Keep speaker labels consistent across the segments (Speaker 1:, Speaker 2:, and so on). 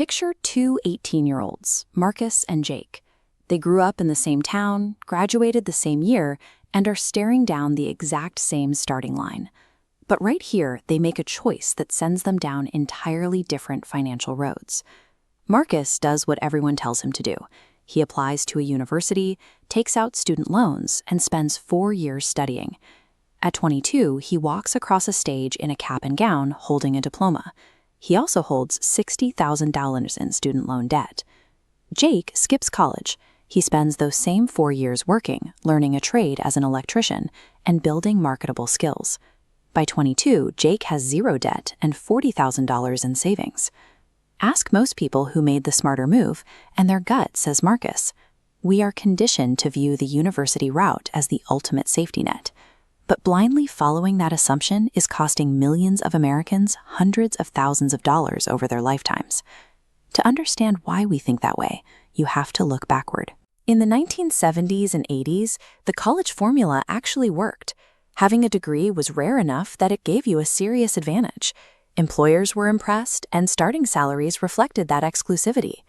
Speaker 1: Picture two 18-year-olds, Marcus and Jake. They grew up in the same town, graduated the same year, and are staring down the exact same starting line. But right here, they make a choice that sends them down entirely different financial roads. Marcus does what everyone tells him to do. He applies to a university, takes out student loans, and spends 4 years studying. At 22, he walks across a stage in a cap and gown holding a diploma. He also holds $60,000 in student loan debt. Jake skips college. He spends those same 4 years working, learning a trade as an electrician, and building marketable skills. By 22, Jake has zero debt and $40,000 in savings. Ask most people who made the smarter move, and their gut says Marcus. We are conditioned to view the university route as the ultimate safety net. But blindly following that assumption is costing millions of Americans hundreds of thousands of dollars over their lifetimes. To understand why we think that way, you have to look backward. In the 1970s and 80s, the college formula actually worked. Having a degree was rare enough that it gave you a serious advantage. Employers were impressed, and starting salaries reflected that exclusivity.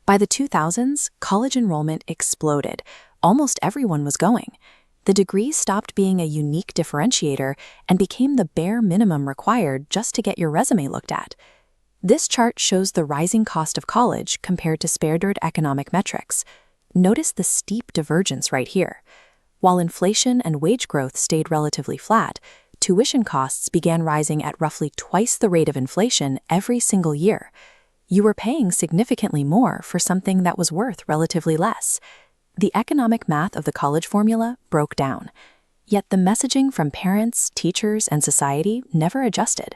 Speaker 1: By the 2000s, college enrollment exploded. Almost everyone was going. The degree stopped being a unique differentiator and became the bare minimum required just to get your resume looked at. This chart shows the rising cost of college compared to standard economic metrics. Notice the steep divergence right here. While inflation and wage growth stayed relatively flat, tuition costs began rising at roughly twice the rate of inflation every single year. You were paying significantly more for something that was worth relatively less. The economic math of the college formula broke down. Yet the messaging from parents, teachers, and society never adjusted.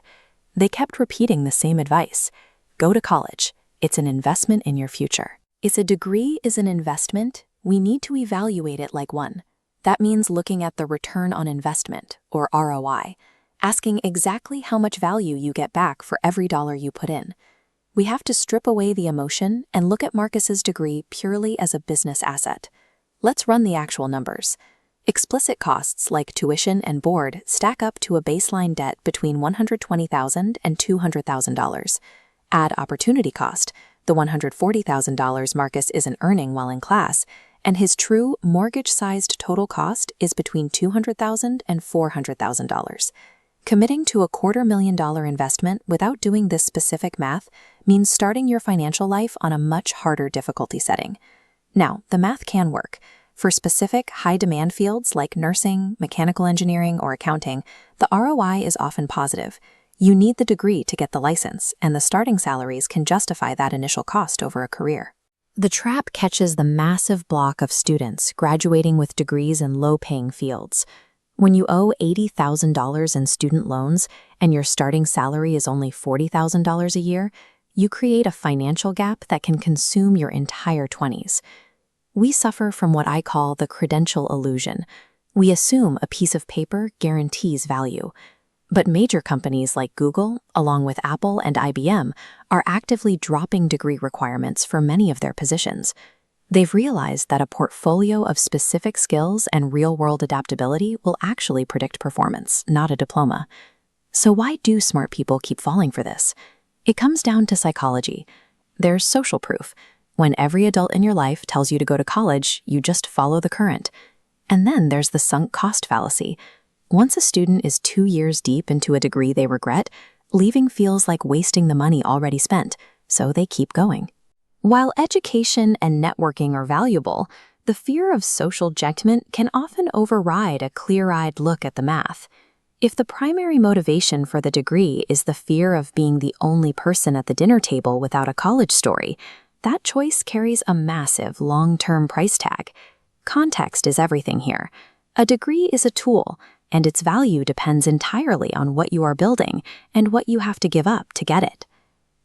Speaker 1: They kept repeating the same advice. Go to college. It's an investment in your future. If a degree is an investment, we need to evaluate it like one. That means looking at the return on investment, or ROI, asking exactly how much value you get back for every dollar you put in. We have to strip away the emotion and look at Marcus's degree purely as a business asset. Let's run the actual numbers. Explicit costs like tuition and board stack up to a baseline debt between $120,000 and $200,000. Add opportunity cost, the $140,000 Marcus isn't earning while in class, and his true mortgage-sized total cost is between $200,000 and $400,000. Committing to a $250,000 investment without doing this specific math means starting your financial life on a much harder difficulty setting. Now, the math can work. For specific high-demand fields like nursing, mechanical engineering, or accounting, the ROI is often positive. You need the degree to get the license, and the starting salaries can justify that initial cost over a career. The trap catches the massive block of students graduating with degrees in low-paying fields. When you owe $80,000 in student loans and your starting salary is only $40,000 a year, you create a financial gap that can consume your entire 20s. We suffer from what I call the credential illusion. We assume a piece of paper guarantees value. But major companies like Google, along with Apple and IBM, are actively dropping degree requirements for many of their positions. They've realized that a portfolio of specific skills and real-world adaptability will actually predict performance, not a diploma. So why do smart people keep falling for this? It comes down to psychology. There's social proof. When every adult in your life tells you to go to college, you just follow the current. And then there's the sunk cost fallacy. Once a student is 2 years deep into a degree they regret, leaving feels like wasting the money already spent, so they keep going. While education and networking are valuable, the fear of social judgment can often override a clear-eyed look at the math. If the primary motivation for the degree is the fear of being the only person at the dinner table without a college story, that choice carries a massive long-term price tag. Context is everything here. A degree is a tool, and its value depends entirely on what you are building and what you have to give up to get it.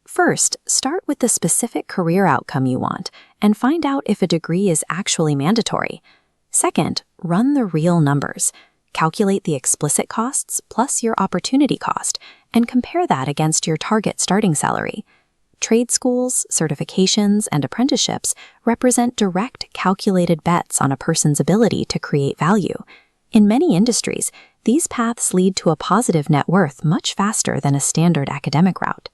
Speaker 1: First, start with the specific career outcome you want and find out if a degree is actually mandatory. Second, run the real numbers. Calculate the explicit costs plus your opportunity cost and compare that against your target starting salary. Trade schools, certifications, and apprenticeships represent direct calculated bets on a person's ability to create value. In many industries, these paths lead to a positive net worth much faster than a standard academic route.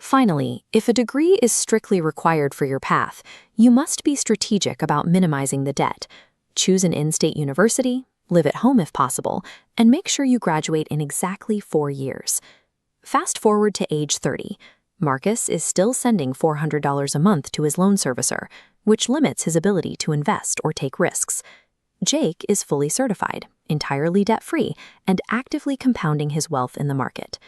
Speaker 1: Finally, if a degree is strictly required for your path, you must be strategic about minimizing the debt. Choose an in-state university, live at home if possible, and make sure you graduate in exactly 4 years. Fast forward to age 30. Marcus is still sending $400 a month to his loan servicer, which limits his ability to invest or take risks. Jake is fully certified, entirely debt-free, and actively compounding his wealth in the market.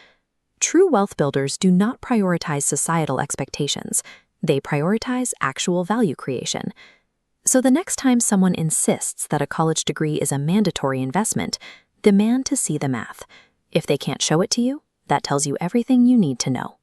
Speaker 1: True wealth builders do not prioritize societal expectations. They prioritize actual value creation. So the next time someone insists that a college degree is a mandatory investment, demand to see the math. If they can't show it to you, that tells you everything you need to know.